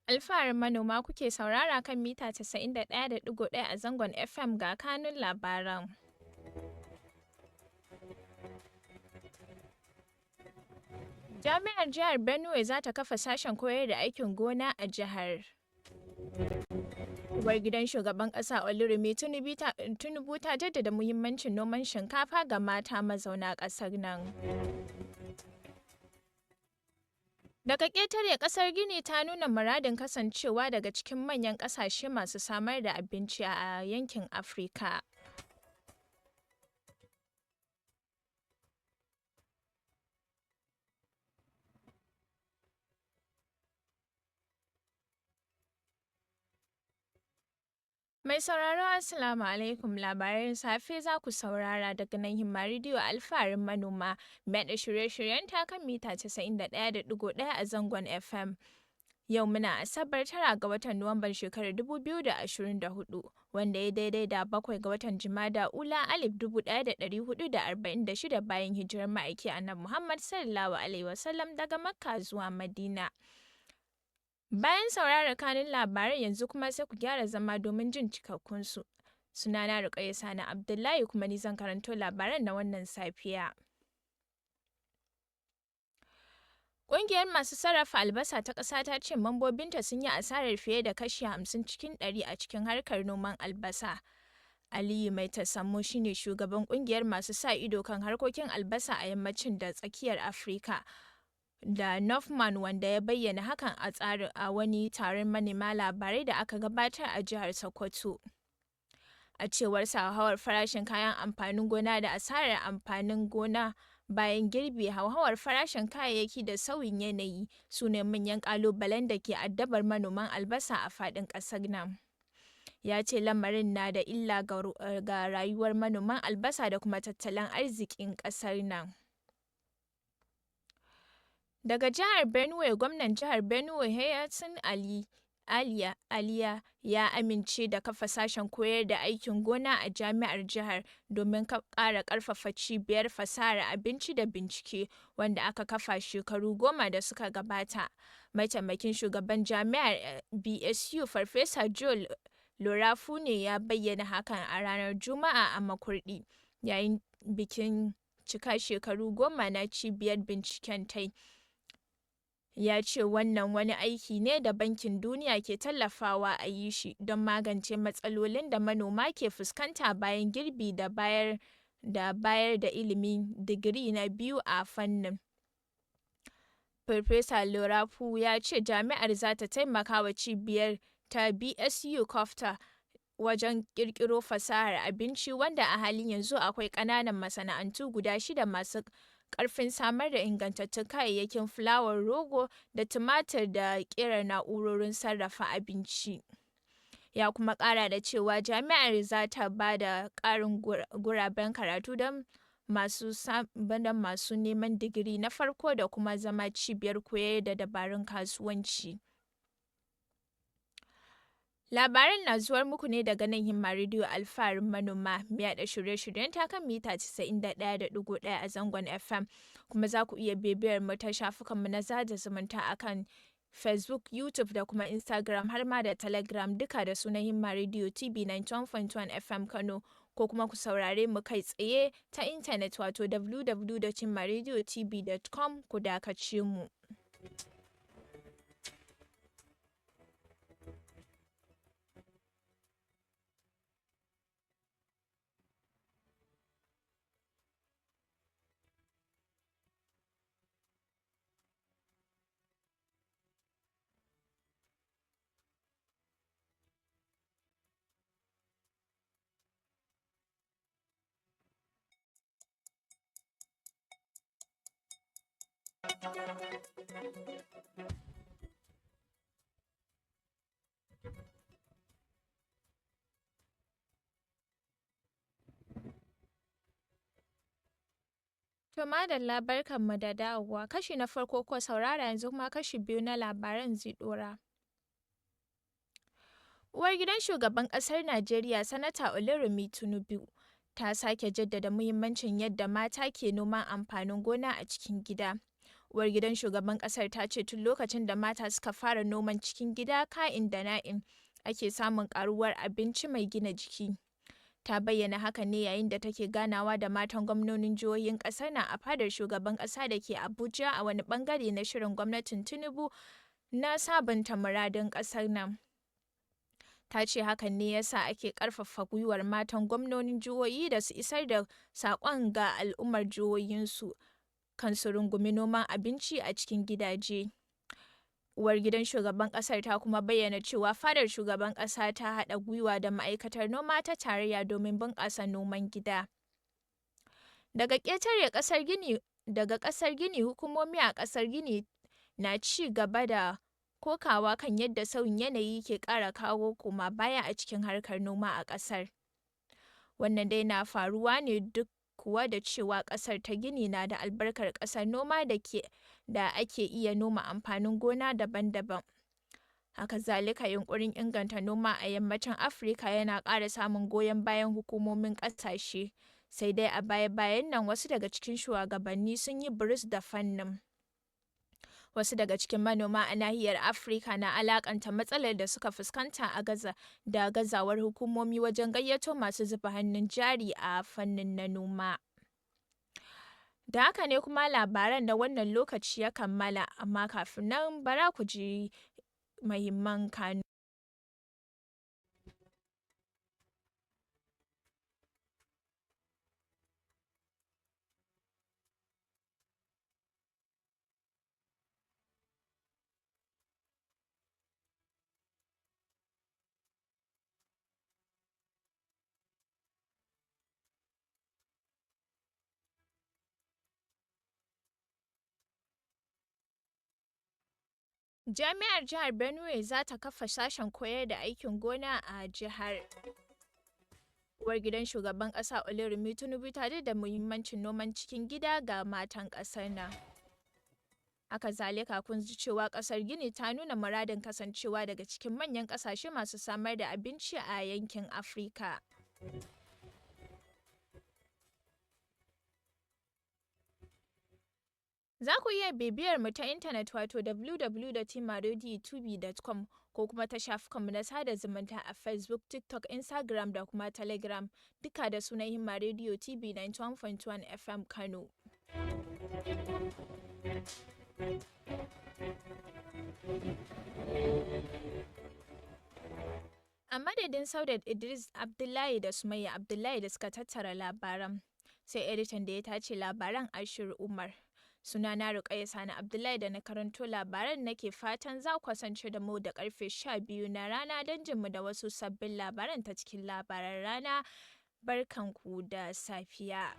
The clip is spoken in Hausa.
Alfaharin manoma kuke saurara kan mita 91.1 a zangon FM ga kanun labaran. Jami'ar jihar Benue za ta kafa sashen koyar da aikin gona a jihar. Uwar gidan shugaban ƙasa Oluremi Tinubu ta jaddada muhimmancin noman shinkafa ga mata mazauna ƙasar nan. Daga ƙetare ƙasar Gini ta nuna muradin kasancewa daga cikin manyan ƙasashe masu samar da abinci a yankin Afirka. Mai sauraro Assalamu alaikum, labaran safe za ku saurara daga nan Himma Radio Alfaharin Manoma mai da shirye-shiryen ta kan mita 91.1 a zangon FM. Yau muna Asabar 9 ga watan Nuwamban shekarar 2024 wanda ya daidai da 7 ga watan Jumada Ula 1446 bayan hijirar ma'aiki Annabi Muhammad sallallahu alaihi wasallam daga Makka zuwa Madina. Bayan saurara kanun labaran yanzu kuma sai ku gyara zama domin jin cikakkunsu. Sunana Sani Abdullahi kuma ni zan karanto labaran na wannan safiya. Ƙungiyar masu sarrafa albasa ta ƙasa ta ce mambobinta sun yi asarar fiye da kashi 50 cikin 100 a cikin harkar noman albasa. Aliyu Mai Tasammo shine shugaban ƙungiyar masu sa ido kan harkokin albasa a yammacin da tsakiyar Afirka. Da Northman wanda ya bayyana hakan a wani taron manema labarai da aka gabatar a jihar Sokoto. A cewar hauhawar farashin kayan amfanin gona da asarar amfanin gona bayan girbi, hauhawar farashin kayayyaki da sauyin yanayi su ne manyan ƙalubalen da ke addabar manoman albasa a faɗin ƙasar nan. Ya ce lamarin na da illa ga rayuwar manoman albasa da kuma tattalin arzikin ƙasar nan. Daga jihar Benue, gwamnan jihar Benue Hayatun Aliya ya amince da kafa sashen koyar da aikin gona a jami'ar jihar domin ƙara ƙarfafa cibiyar fasahar abinci da bincike wanda aka kafa shekaru 10 da suka gabata. Mataimakin shugaban jami'ar BSU Farfesa Joel Lorafu ne ya bayyana hakan a ranar Juma'a a Makurdi yayin bikin cika shekaru 10 na cibiyar binciken tai. Ya ce wannan wani aiki ne da Bankin Duniya ke tallafawa a yi shi don magance matsalolin da manoma ke fuskanta bayan girbi da bayar da ilimin digiri na biyu a fannin. Farfesa Lorafu ya ce jami'ar za ta taimaka wa cibiyar ta BSU Kofta wajen ƙirƙiro fasahar abinci wanda a halin yanzu akwai ƙananan masana'antu guda 6 masu ƙarfin samar da ingantattun kayayyakin fulawar rogo da tumatir da ƙera na'urorin sarrafa abinci. Ya kuma ƙara da cewa jami'ar za ta ba da ƙarin guraben karatu don masu neman digiri na farko da kuma zama cibiyar koyar da dabarun kasuwanci. Labaran na zuwar muku ne daga nan Himma Radio Alfaharin Manoma mai yaɗa shirye-shiryen ta kan mita 91.1 a zangon FM, kuma za ku iya bibiyar mu ta shafukanmu na sada zumunta akan Facebook, YouTube da kuma Instagram har ma da Telegram duka da sunan Himma Radio TV 91.1 FM Kano, ko kuma ku saurare mu kai tsaye ta intanet wato www.himmaradiotv.com ku dakace mu. To madalla, barkanmu da dawowa. Kashi na farko ko saurara yanzu kuma kashi biyu na labaran zai ɗora. Uwar gidan shugaban ƙasar Najeriya Sanata Oluremi Tinubu ta sake jaddada muhimmancin yadda mata ke noman amfanin gona a cikin gida. Uwar gidan shugaban ƙasar ta ce tun lokacin da mata suka fara noman cikin gida ka'in da na'in ake samun ƙaruwar abinci mai gina jiki. Ta bayyana haka ne yayin da take ganawa da matan gwamnonin jihohin ƙasar nan a fadar shugaban ƙasa da ke Abuja a wani bangare na shirin gwamnatin Tinubu na sabunta muradun ƙasar nan. Ta ce hakan ne yasa ake ƙarfafa gwiwar matan gwamnonin jihohi da su isar da saƙon ga al'ummar jihohinsu kan su rungumi noman abinci a cikin gidaje. Uwar gidan shugaban ƙasar ta kuma bayyana cewa fadar shugaban ƙasa ta haɗa gwiwa da ma'aikatar noma ta tarayya domin bunƙasa noman gida. Daga ƙasar Gini, hukumomi a ƙasar Gini na ci gaba da kokawa kan yadda sauyin yanayi ke ƙara kawo koma baya a cikin harkar noma a ƙasar. Wannan dai na faruwa ne duk kuwa da cewa ƙasar ta Gini na da albarkar ƙasar noma da ake iya noma amfanin gona daban-daban. Haka zalika yunƙurin inganta noma a yammacin Afirka yana ƙara samun goyon bayan hukumomin ƙasashe. Sai dai a baya-bayan nan wasu daga cikin shugabanni sun yi biris da fannin. Wasu daga cikin manoma a nahiyar Afirka na alakanta matsalar da suka fuskanta da gazawar hukumomi wajen gayyato masu zuba hannun jari a fannin na noma. Da haka ne kuma labaran da wannan lokaci ya kammala, amma kafin nan bara ku ji muhimman kanu. Jami'ar Jihar Benue za ta kafa sashen koyar da aikin gona a jihar. Uwar gidan shugaban ƙasa Oluremi Tinubu ta da muhimmancin noman cikin gida ga matan ƙasar nan. Haka zalika kun ji cewa ƙasar Gini ta nuna muradin kasancewa daga cikin manyan ƙasashe masu samar da abinci a yankin Afirka. Za ku iya bibiyar mu ta intanet wato www.timaradiotubi.com ko kuma ta shafukanmu na sada zumunta a Facebook, TikTok, Instagram da kuma Telegram, duka da sunan Himma Radio TV 91.1 FM Kano. A madadin Saudat Idris Abdullahi da Sumayya Abdullahi da suka tattara labaran, sai editan da ya tace labaran Ashir Umar. Sunana Ruƙayya Sani Abdullahi da na karanto labaran nake fatan za ku kasance da mu da karfe 12 na rana don jin mu da wasu sabbin labaran ta cikin labaran rana. Barkanku da safiya.